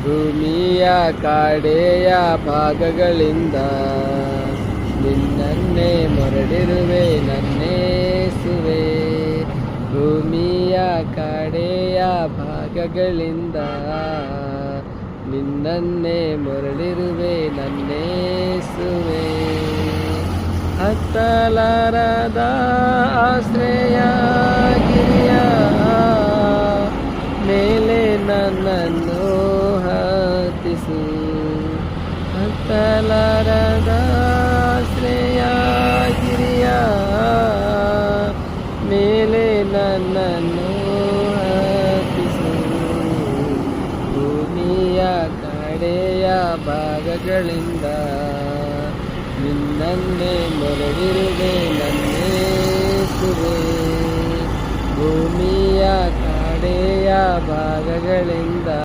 ಭೂಮಿಯ ಕಾಡೆಯ ಭಾಗಗಳಿಂದ ನಿನ್ನನ್ನೇ ಮೊರಡಿರುವೆ ನನ್ನೇಸುವೆ. ಭೂಮಿಯ ಕಾಡೆಯ ಭಾಗಗಳಿಂದ ನಿನ್ನನ್ನೇ ಮೊರಳಿರುವೆ ನನ್ನೇಸುವೆ. ಹತ್ತಲಾರದ ಆಶ್ರಯ ಗಿರಿಯ ಮೇಲೆ ನನ್ನನ್ನು ಹತ್ತಿಸು. ಹತ್ತಲಾರದ ಆಶ್ರಯ ಗಿರಿಯ ಮೇಲೆ ನನ್ನನ್ನು ಹತ್ತಿಸು. ಭೂಮಿಯ ಕಡೆಯ ಭಾಗಗಳಿಂದ ನಿನ್ನನ್ನೇ ಮೊರಡಿರುವೆ ನನ್ನೇಸುವೆ. ಭೂಮಿಯ ಕಡೆಯ ಭಾಗಗಳಿಂದ